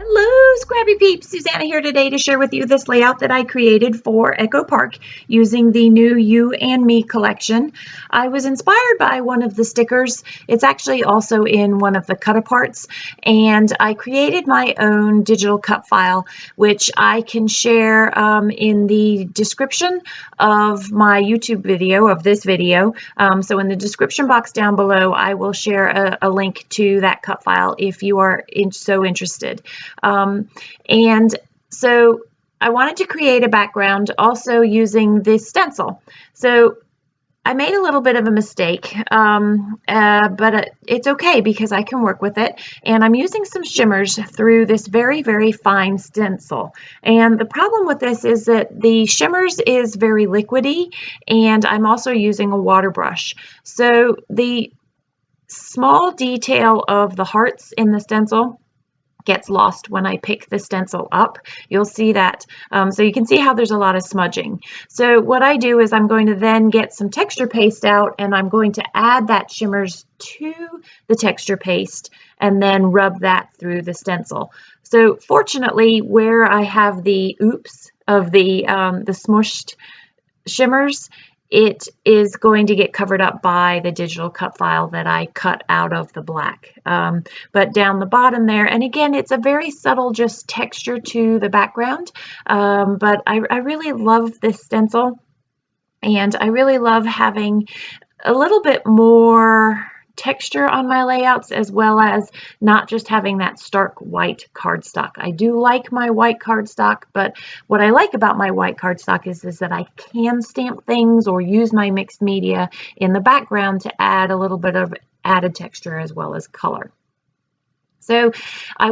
Hello, Scrappy Peeps! Suzanna here today to share with you this layout that I created for Echo Park using the new You and Me collection. I was inspired by one of the stickers. It's actually also in one of the cut-aparts, and I created my own digital cut file, which I can share in the description of my YouTube video, of this video. So in the description box down below, I will share a link to that cut file if you are so interested. And so I wanted to create a background also using this stencil. So I made a little bit of a mistake, but it's okay because I can work with it. And I'm using some shimmers through this very, very fine stencil. And the problem with this is that the shimmers is very liquidy, and I'm also using a water brush. So the small detail of the hearts in the stencil gets lost when I pick the stencil up. You'll see that. So you can see how there's a lot of smudging. So what I do is I'm going to then get some texture paste out, and I'm going to add that shimmers to the texture paste and then rub that through the stencil. So fortunately, where I have the oops of the smushed shimmers, it is going to get covered up by the digital cut file that I cut out of the black. But down the bottom there, and again, it's a very subtle just texture to the background, but I really love this stencil, and I really love having a little bit more texture on my layouts, as well as not just having that stark white cardstock. I do like my white cardstock, but what I like about my white cardstock is that I can stamp things or use my mixed media in the background to add a little bit of added texture as well as color. So I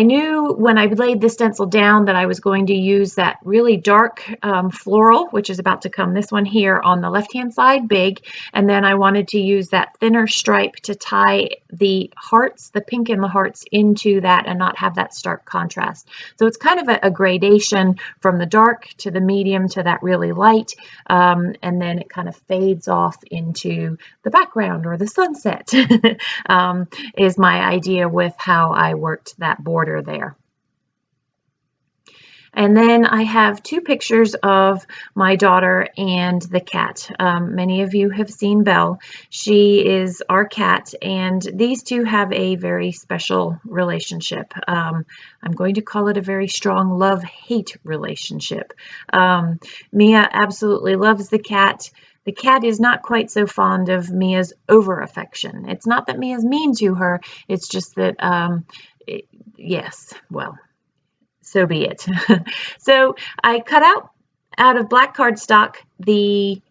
knew when I laid the stencil down that I was going to use that really dark floral, which is about to come, this one here on the left-hand side, big, and then I wanted to use that thinner stripe to tie the hearts, the pink in the hearts, into that and not have that stark contrast. So it's kind of a gradation from the dark to the medium to that really light, and then it kind of fades off into the background or the sunset is my idea with how I worked that border there. And then I have two pictures of my daughter and the cat. Many of you have seen Belle. She is our cat, and these two have a very special relationship. I'm going to call it a very strong love-hate relationship. Mia absolutely loves the cat. The cat is not quite so fond of Mia's over-affection. It's not that Mia's mean to her, it's just that, yes, well, so be it. So I cut out of black cardstock the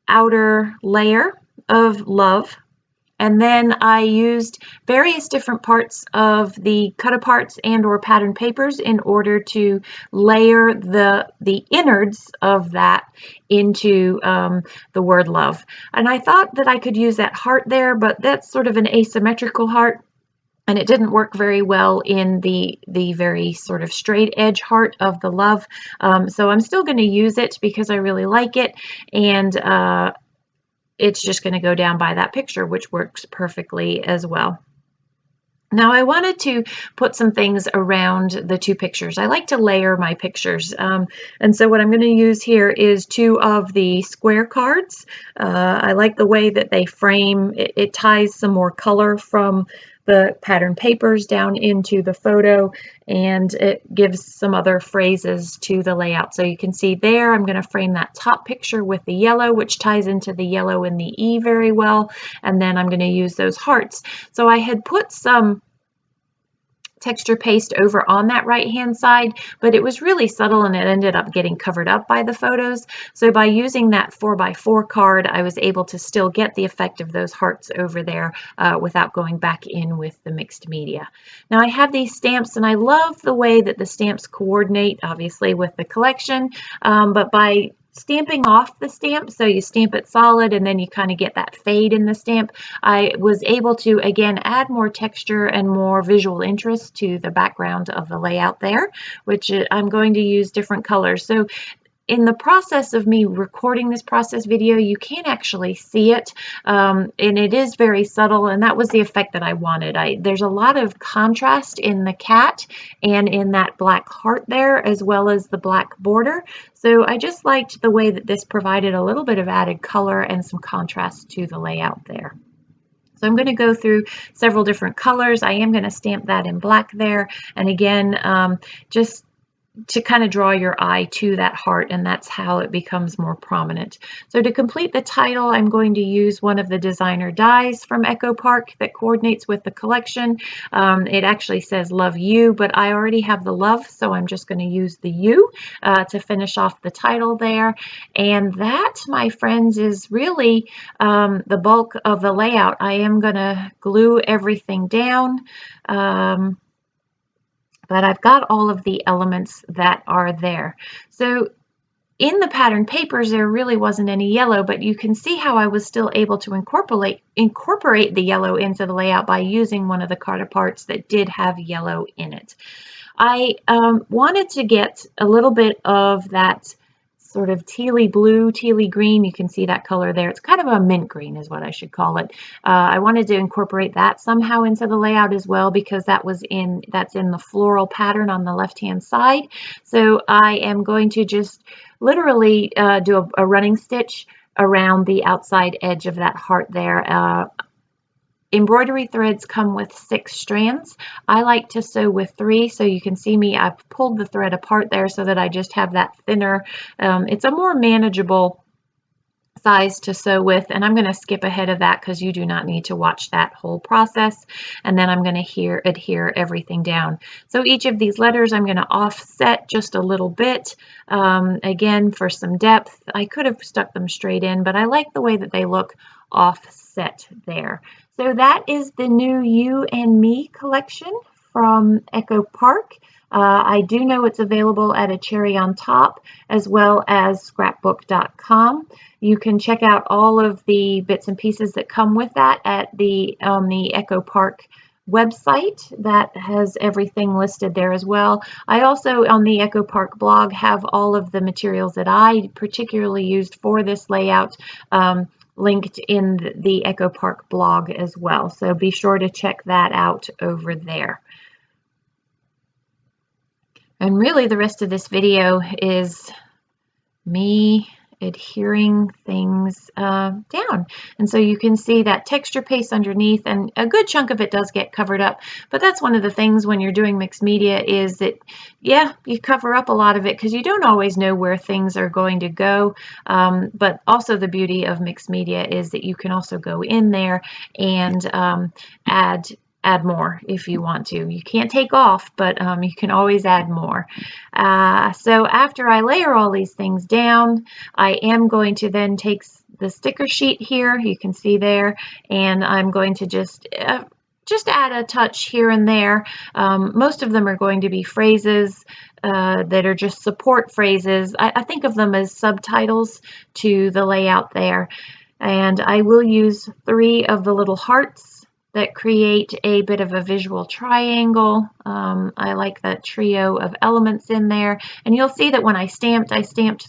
outer layer of love, and then I used various different parts of the cut-aparts and or pattern papers in order to layer the innards of that into the word love. And I thought that I could use that heart there, but that's sort of an asymmetrical heart, and it didn't work very well in the very sort of straight edge heart of the love. So I'm still going to use it because I really like it, and it's just going to go down by that picture, which works perfectly as well. Now I wanted to put some things around the two pictures. I like to layer my pictures. And so what I'm going to use here is two of the square cards. I like the way that they frame. It ties some more color from the pattern papers down into the photo, and it gives some other phrases to the layout. So you can see there, I'm going to frame that top picture with the yellow, which ties into the yellow in the E very well, and then I'm going to use those hearts. So I had put some texture paste over on that right hand side, but it was really subtle and it ended up getting covered up by the photos. So by using that 4x4 card, I was able to still get the effect of those hearts over there without going back in with the mixed media. Now I have these stamps, and I love the way that the stamps coordinate, obviously, with the collection, but by stamping off the stamp, so you stamp it solid and then you kind of get that fade in the stamp, I was able to again add more texture and more visual interest to the background of the layout there, which I'm going to use different colors. So in the process of me recording this process video, you can't actually see it, and it is very subtle, and that was the effect that I wanted. There's a lot of contrast in the cat and in that black heart there, as well as the black border. So I just liked the way that this provided a little bit of added color and some contrast to the layout there. So I'm going to go through several different colors. I am going to stamp that in black there. And again, just to kind of draw your eye to that heart, and that's how it becomes more prominent. So to complete the title, I'm going to use one of the designer dies from Echo Park that coordinates with the collection. It actually says love you, but I already have the love, so I'm just going to use the you to finish off the title there. And that, my friends, is really the bulk of the layout. I am going to glue everything down. But I've got all of the elements that are there. So in the pattern papers, there really wasn't any yellow, but you can see how I was still able to incorporate the yellow into the layout by using one of the card parts that did have yellow in it. I wanted to get a little bit of that sort of tealy blue, tealy green. You can see that color there. It's kind of a mint green is what I should call it. I wanted to incorporate that somehow into the layout as well, because that's in the floral pattern on the left-hand side. So I am going to just literally do a running stitch around the outside edge of that heart there. Embroidery threads come with 6 strands. I like to sew with 3, so you can see me, I've pulled the thread apart there so that I just have that thinner, it's a more manageable size to sew with, and I'm going to skip ahead of that because you do not need to watch that whole process. And then I'm going to adhere everything down. So each of these letters I'm going to offset just a little bit, again for some depth. I could have stuck them straight in, but I like the way that they look offset there. So that is the new You and Me collection from Echo Park. I do know it's available at a cherry on top, as well as scrapbook.com. You can check out all of the bits and pieces that come with that at the Echo Park website that has everything listed there as well. I also, on the Echo Park blog, have all of the materials that I particularly used for this layout linked in the Echo Park blog as well. So be sure to check that out over there. And really the rest of this video is me adhering things down. And so you can see that texture paste underneath, and a good chunk of it does get covered up. But that's one of the things when you're doing mixed media is that, yeah, you cover up a lot of it because you don't always know where things are going to go. But also the beauty of mixed media is that you can also go in there and add more if you want to. You can't take off, but you can always add more. So after I layer all these things down, I am going to then take the sticker sheet here, you can see there, and I'm going to just add a touch here and there. Most of them are going to be phrases that are just support phrases. I think of them as subtitles to the layout there. And I will use 3 of the little hearts that create a bit of a visual triangle. I like that trio of elements in there. And you'll see that when I stamped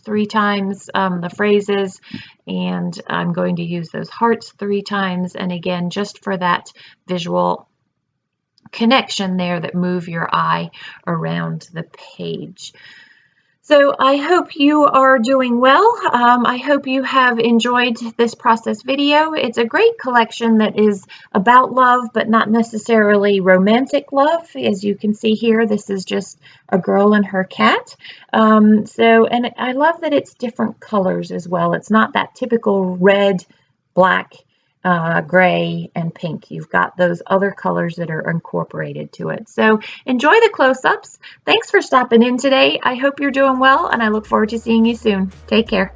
3 times the phrases, and I'm going to use those hearts 3 times. And again, just for that visual connection there that move your eye around the page. So I hope you are doing well. I hope you have enjoyed this process video. It's a great collection that is about love, but not necessarily romantic love. As you can see here, this is just a girl and her cat. And I love that it's different colors as well. It's not that typical red, black, gray, and pink. You've got those other colors that are incorporated to it. So enjoy the close-ups. Thanks for stopping in today. I hope you're doing well, and I look forward to seeing you soon. Take care.